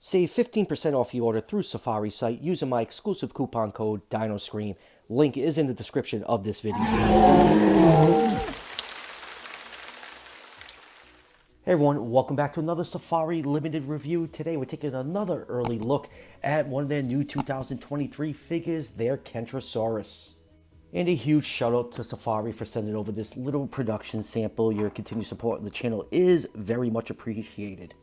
Save 15% off your order through Safari site using my exclusive coupon code DINOSCREAM. Link is in the description of this video. Hey everyone, welcome back to another Safari Limited review. Today we're taking another early look at one of their new 2023 figures, their Kentrosaurus. And a huge shout out to Safari for sending over this little production sample. Your continued support of the channel is very much appreciated.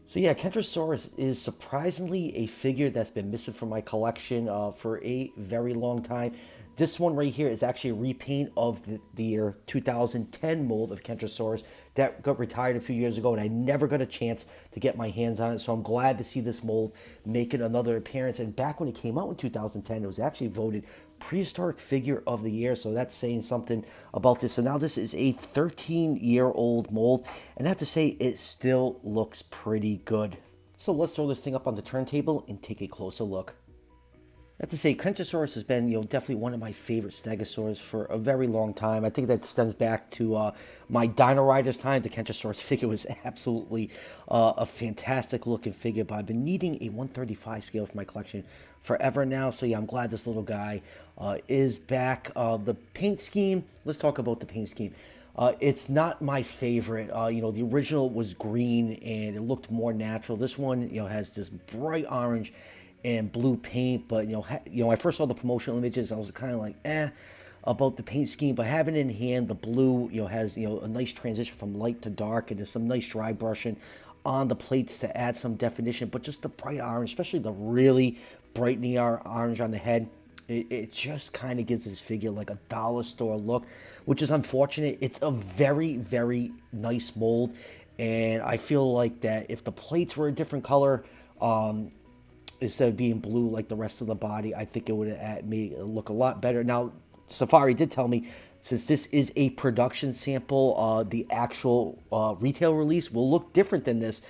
So yeah, Kentrosaurus is surprisingly a figure that's been missing from my collection for a very long time. This one right here is actually a repaint of the year 2010 mold of Kentrosaurus that got retired a few years ago, and I never got a chance to get my hands on it, so I'm glad to see this mold making another appearance. And back when it came out in 2010, it was actually voted Prehistoric Figure of the Year, so that's saying something about this. So now this is a 13-year-old mold, and I have to say it still looks pretty good. So let's throw this thing up on the turntable and take a closer look. I have to say, Kentrosaurus has been, definitely one of my favorite stegosaurs for a very long time. I think that stems back to my Dino Riders time. The Kentrosaurus figure was absolutely a fantastic looking figure, but I've been needing a 135 scale for my collection forever now. So yeah, I'm glad this little guy is back. The paint scheme, let's talk about the paint scheme. It's not my favorite. The original was green and it looked more natural. This one, has this bright orange and blue paint, but I first saw the promotional images, I was kind of like about the paint scheme, but having it in hand, the blue has a nice transition from light to dark, and there's some nice dry brushing on the plates to add some definition. But just the bright orange, especially the really bright neon orange on the head, it just kind of gives this figure like a dollar store look, which is unfortunate. It's a very, very nice mold, and I feel like that if the plates were a different color, instead of being blue like the rest of the body, I think it would have made it look a lot better. Now, Safari did tell me, since this is a production sample, the actual retail release will look different than this.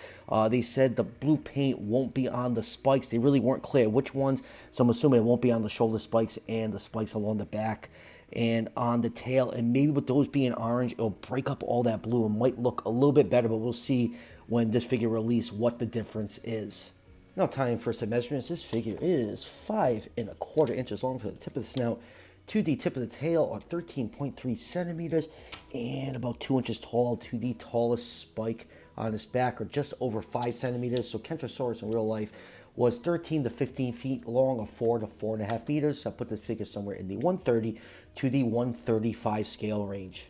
They said the blue paint won't be on the spikes. They really weren't clear which ones, so I'm assuming it won't be on the shoulder spikes and the spikes along the back and on the tail. And maybe with those being orange, it'll break up all that blue and might look a little bit better, but we'll see when this figure release what the difference is. Now time for some measurements. This figure is 5¼ inches long for the tip of the snout. 2D tip of the tail are 13.3 centimeters and about 2 inches tall to the tallest spike on his back, or just over 5 centimeters. So Kentrosaurus in real life was 13 to 15 feet long, or 4 to 4.5 meters. So I put this figure somewhere in the 130 to the 135 scale range.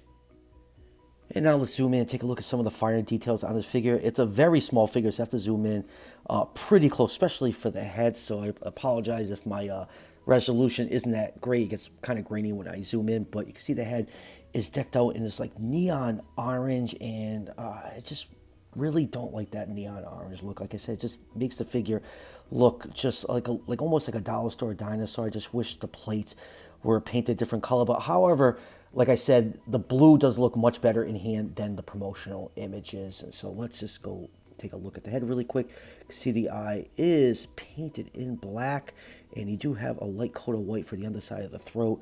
And now let's zoom in and take a look at some of the finer details on this figure. It's a very small figure, so I have to zoom in pretty close, especially for the head. So I apologize if my resolution isn't that great. It gets kind of grainy when I zoom in, but you can see the head is decked out in this like neon orange, and I just really don't like that neon orange look. Like I said, it just makes the figure look just like almost like a dollar store dinosaur. I just wish the plates were painted a different color, but however, like I said, the blue does look much better in hand than the promotional images. And so let's just go take a look at the head really quick. You can see the eye is painted in black, and you do have a light coat of white for the underside of the throat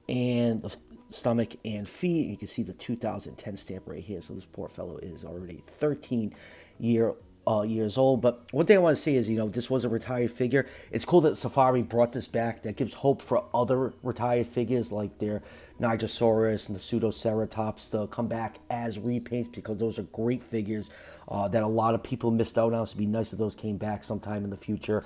and the stomach and feet. You can see the 2010 stamp right here. So this poor fellow is already 13 years old. But one thing I want to say is, this was a retired figure. It's cool that Safari brought this back. That gives hope for other retired figures like their Nigersaurus and the Pseudoceratops to come back as repaints, because those are great figures that a lot of people missed out on. So it'd be nice if those came back sometime in the future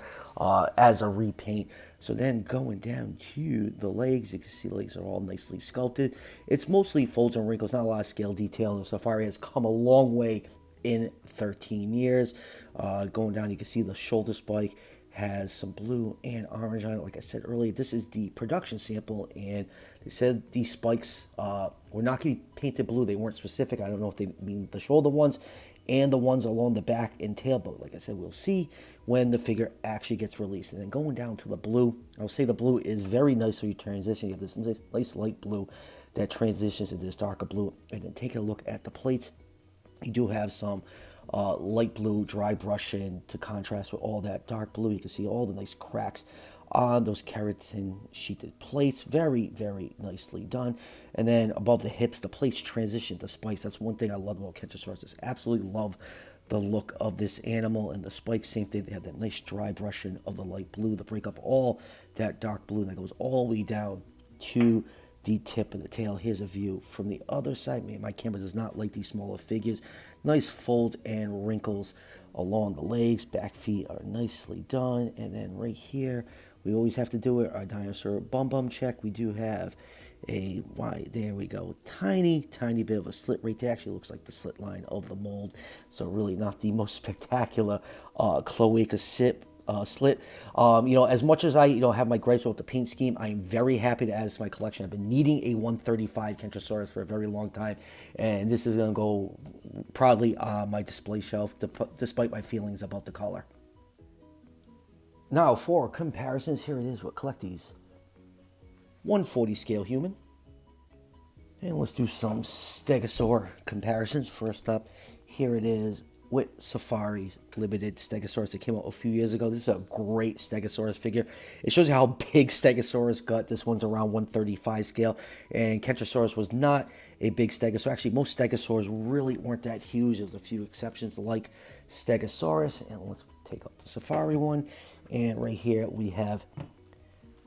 as a repaint. So then going down to the legs, you can see the legs are all nicely sculpted. It's mostly folds and wrinkles, not a lot of scale detail. And Safari has come a long way in 13 years. Going down, you can see the shoulder spike has some blue and orange on it. Like I said earlier, this is the production sample, and they said these spikes were not going to be painted blue. They weren't specific. I don't know if they mean the shoulder ones and the ones along the back and tail, but like I said, we'll see when the figure actually gets released. And then going down to the blue, I would say the blue is very nicely transitioned. You have this nice light blue that transitions into this darker blue. And then take a look at the plates. You do have some light blue dry brushing to contrast with all that dark blue. You can see all the nice cracks on those keratin sheeted plates. Very, very nicely done. And then above the hips, the plates transition to spikes. That's one thing I love about Kentrosaurus. I absolutely love the look of this animal. And the spikes, same thing. They have that nice dry brushing of the light blue to break up all that dark blue. And that goes all the way down to the tip of the tail. Here's a view from the other side. Man, my camera does not like these smaller figures. Nice folds and wrinkles along the legs. Back feet are nicely done. And then right here, we always have to do it, our dinosaur bum check. We do have a, there we go, tiny bit of a slit right there. Actually looks like the slit line of the mold. So really not the most spectacular cloaca slit. As much as I, have my gripes with the paint scheme, I'm very happy to add this to my collection. I've been needing a 135 Kentrosaurus for a very long time, and this is going to go proudly on my display shelf, despite my feelings about the color. Now for comparisons, here it is with Collecties. 140 scale human. And let's do some Stegosaur comparisons. First up, here it is with Safari's limited Stegosaurus that came out a few years ago. This is a great Stegosaurus figure. It shows you how big Stegosaurus got. This one's around 135 scale. And Kentrosaurus was not a big Stegosaur. Actually, most Stegosaurs really weren't that huge. There's a few exceptions like Stegosaurus. And let's take out the Safari one. And right here we have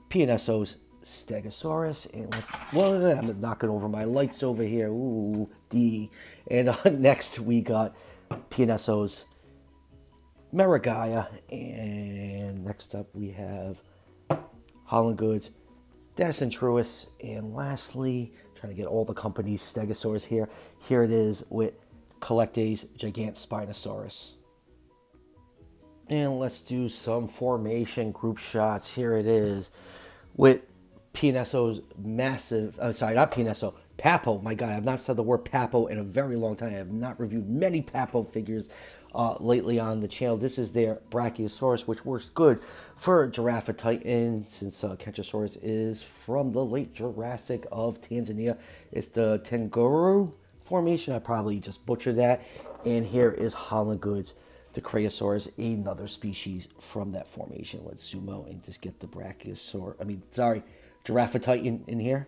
PNSO's Stegosaurus. And I'm knocking over my lights over here. Ooh, D. And next we got PNSO's Merigaya. And next up we have Holland Goods Kentrosaurus. And lastly, trying to get all the company's Stegosaurs here. Here it is with Collecte's Spinosaurus. And let's do some formation group shots. Here it is with PNSO's massive, not PNSO, Papo. My God, I've not said the word Papo in a very long time. I have not reviewed many Papo figures lately on the channel. This is their Brachiosaurus, which works good for Giraffe Titan, since Kentrosaurus is from the late Jurassic of Tanzania. It's the Tenguru formation. I probably just butchered that. And here is Holland Goods the Crayosaurus, another species from that formation. Let's zoom out and just get the Giraffe Titan in here.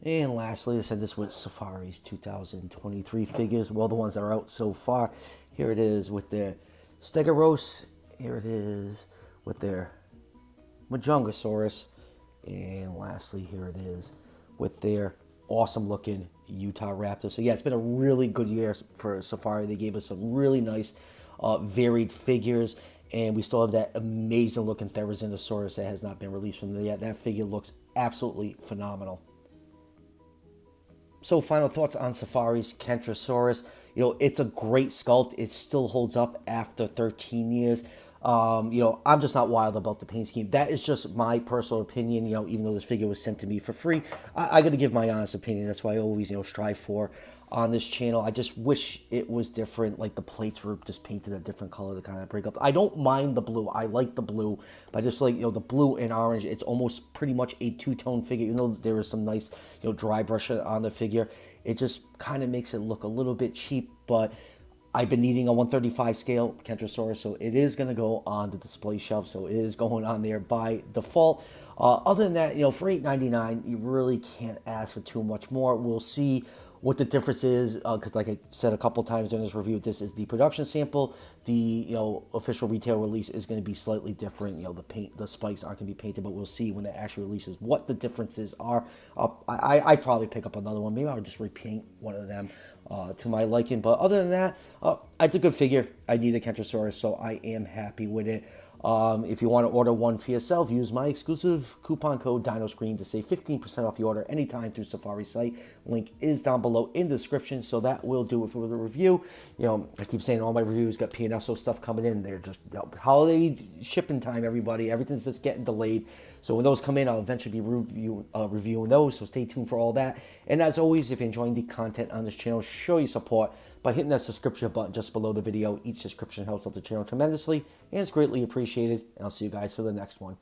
And lastly, I said this was Safari's 2023 figures. Well, the ones that are out so far. Here it is with their Stegosaurus. Here it is with their Majongosaurus. And lastly, here it is with their awesome looking Utah Raptor. So yeah, it's been a really good year for Safari. They gave us some really nice varied figures, and we still have that amazing looking Therizinosaurus that has not been released from there yet. That figure looks absolutely phenomenal. So final thoughts on Safari's Kentrosaurus. It's a great sculpt. It still holds up after 13 years. I'm just not wild about the paint scheme. That is just my personal opinion. Even though this figure was sent to me for free, I got to give my honest opinion. That's why I always, strive for on this channel. I just wish it was different. Like the plates were just painted a different color to kind of break up. I don't mind the blue. I like the blue, but I just like, the blue and orange. It's almost pretty much a two-tone figure. Even though there is some nice, dry brush on the figure, it just kind of makes it look a little bit cheap. But I've been needing a 135 scale Kentrosaurus, so it is going to go on the display shelf. So it is going on there by default. Other than that, for $8.99, you really can't ask for too much more. We'll see what the difference is, because like I said a couple times in this review, this is the production sample. The official retail release is going to be slightly different. The spikes aren't going to be painted, but we'll see when it actually releases what the differences are. I'd probably pick up another one. Maybe I'll just repaint one of them to my liking. But other than that, it's a good figure. I need a Kentrosaurus, so I am happy with it. If you want to order one for yourself, use my exclusive coupon code DinoScreen to save 15% off your order anytime through Safari site. Link is down below in the description, so that will do it for the review. I keep saying all my reviews got PNSO stuff coming in. They're just holiday shipping time, everybody. Everything's just getting delayed. So when those come in, I'll eventually be reviewing those, so stay tuned for all that. And as always, if you're enjoying the content on this channel, show your support by hitting that subscription button just below the video. Each subscription helps out the channel tremendously, and it's greatly appreciated. And I'll see you guys for the next one.